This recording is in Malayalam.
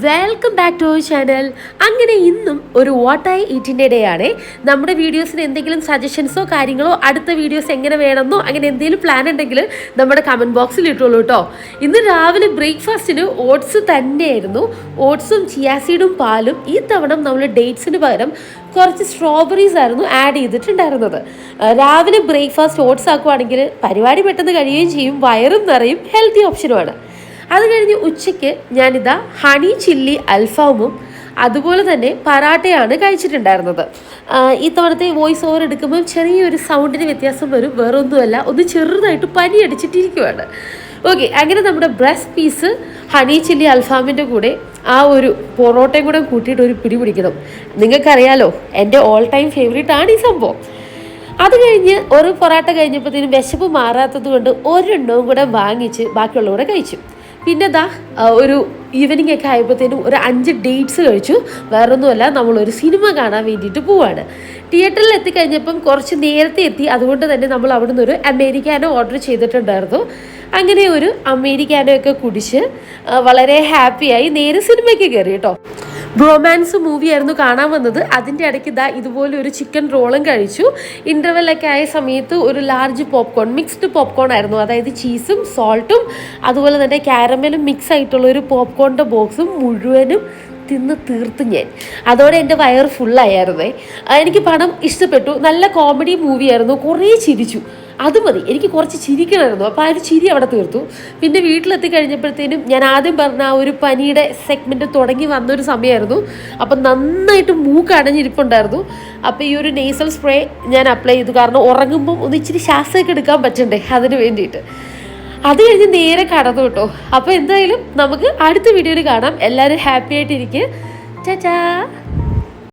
Welcome back to our channel. അങ്ങനെ ഇന്നും ഒരു വാട്ട് ഐ ഈറ്റിൻ്റെ ഡേ ആണ്. നമ്മുടെ വീഡിയോസിന് എന്തെങ്കിലും സജഷൻസോ കാര്യങ്ങളോ അടുത്ത വീഡിയോസ് എങ്ങനെ വേണമെന്നോ അങ്ങനെ എന്തെങ്കിലും പ്ലാൻ ഉണ്ടെങ്കിൽ നമ്മുടെ കമൻറ്റ് ബോക്സിൽ ഇട്ടുള്ളൂ കേട്ടോ. ഇന്ന് രാവിലെ ബ്രേക്ക്ഫാസ്റ്റിന് ഓട്സ് തന്നെയായിരുന്നു. ഓട്സും ചിയാസീഡും പാലും. ഈ തവണ നമ്മൾ ഡേറ്റ്സിന് പകരം കുറച്ച് സ്ട്രോബെറീസ് ആയിരുന്നു ആഡ് ചെയ്തിട്ടുണ്ടായിരുന്നത്. രാവിലെ ബ്രേക്ക്ഫാസ്റ്റ് ഓട്സ് ആക്കുവാണെങ്കിൽ പരിപാടി പെട്ടെന്ന് കഴിയുകയും ചെയ്യും, വയറും നിറയും, ഹെൽത്തി ഓപ്ഷനുമാണ്. അത് കഴിഞ്ഞ് ഉച്ചയ്ക്ക് ഞാനിതാ ഹണി ചില്ലി അൽഫാമും അതുപോലെ തന്നെ പറാട്ടയാണ് കഴിച്ചിട്ടുണ്ടായിരുന്നത്. ഈ തവണത്തെ വോയിസ് ഓവർ എടുക്കുമ്പം ചെറിയൊരു സൗണ്ടിന് വ്യത്യാസം വരും, വേറൊന്നുമല്ല, ഒന്ന് ചെറുതായിട്ട് പനി അടിച്ചിട്ടിരിക്കുവാണ്. ഓക്കെ, അങ്ങനെ നമ്മുടെ ബ്രസ്റ്റ് പീസ് ഹണി ചില്ലി അൽഫാമിൻ്റെ കൂടെ ആ ഒരു പൊറോട്ടയും കൂടെ കൂട്ടിയിട്ട് ഒരു പിടി പിടിക്കണം. നിങ്ങൾക്കറിയാലോ എൻ്റെ ഓൾ ടൈം ഫേവറേറ്റ് ആണ് ഈ സംഭവം. അത് കഴിഞ്ഞ് ഒരു പൊറോട്ട കഴിഞ്ഞപ്പോഴത്തേനും വിശപ്പ് മാറാത്തത് കൊണ്ട് ഒരെണ്ണവും കൂടെ വാങ്ങിച്ച് ബാക്കിയുള്ളവ കൂടെ കഴിച്ചു. പിന്നെ ഒരു ഈവനിങ് ഒക്കെ ആയപ്പോഴത്തേനും ഒരു 5 ഡേറ്റ്സ് കഴിച്ചു. വേറൊന്നുമല്ല, നമ്മളൊരു സിനിമ കാണാൻ വേണ്ടിയിട്ട് പോവാണ്. തിയേറ്ററിൽ എത്തിക്കഴിഞ്ഞപ്പം കുറച്ച് നേരത്തെ എത്തി, അതുകൊണ്ട് തന്നെ നമ്മൾ അവിടെ നിന്ന് ഒരു അമേരിക്കാനോ ഓർഡർ ചെയ്തിട്ടുണ്ടായിരുന്നു. അങ്ങനെ ഒരു അമേരിക്കാനോ ഒക്കെ കുടിച്ച് വളരെ ഹാപ്പിയായി നേരെ സിനിമയ്ക്ക് കയറി കേട്ടോ. ബ്രോമാൻസ് മൂവിയായിരുന്നു കാണാൻ വന്നത്. അതിൻ്റെ ഇടയ്ക്ക് ഇതുപോലെ ഒരു ചിക്കൻ റോളും കഴിച്ചു. ഇൻ്റർവെല്ലൊക്കെ ആയ സമയത്ത് ഒരു ലാർജ് പോപ്കോൺ, മിക്സ്ഡ് പോപ്കോൺ ആയിരുന്നു. അതായത് ചീസും സോൾട്ടും അതുപോലെ തന്നെ കാരമലും മിക്സ് ആയിട്ടുള്ള ഒരു പോപ്കോണിൻ്റെ ബോക്സും മുഴുവനും തിന്ന് തീർത്ത് ഞാൻ. അതോടെ എൻ്റെ വയർ ഫുള്ളായിരുന്നേ. എനിക്ക് പടം ഇഷ്ടപ്പെട്ടു. നല്ല കോമഡി മൂവിയായിരുന്നു. കുറേ ചിരിച്ചു. അത് മതി, എനിക്ക് കുറച്ച് ചിരിക്കണമായിരുന്നു. അപ്പോൾ ആ ഒരു ചിരി അവിടെ തീർത്തു. പിന്നെ വീട്ടിലെത്തി കഴിഞ്ഞപ്പോഴത്തേനും ഞാൻ ആദ്യം പറഞ്ഞ ആ ഒരു പനിയുടെ സെഗ്മെൻറ്റ് തുടങ്ങി വന്നൊരു സമയമായിരുന്നു. അപ്പം നന്നായിട്ട് മൂക്ക് അടഞ്ഞിരിപ്പുണ്ടായിരുന്നു. അപ്പോൾ ഈ ഒരു നേസൽ സ്പ്രേ ഞാൻ അപ്ലൈ ചെയ്തു. കാരണം ഉറങ്ങുമ്പം ഒന്ന് ഇച്ചിരി ശ്വാസമൊക്കെ എടുക്കാൻ പറ്റണ്ടേ, അതിന് വേണ്ടിയിട്ട്. അത് കഴിഞ്ഞ് നേരെ കടന്നു കേട്ടോ. അപ്പോൾ എന്തായാലും നമുക്ക് അടുത്ത വീഡിയോയിൽ കാണാം. എല്ലാവരും ഹാപ്പി ആയിട്ടിരിക്കുക. ചാച്ചാ.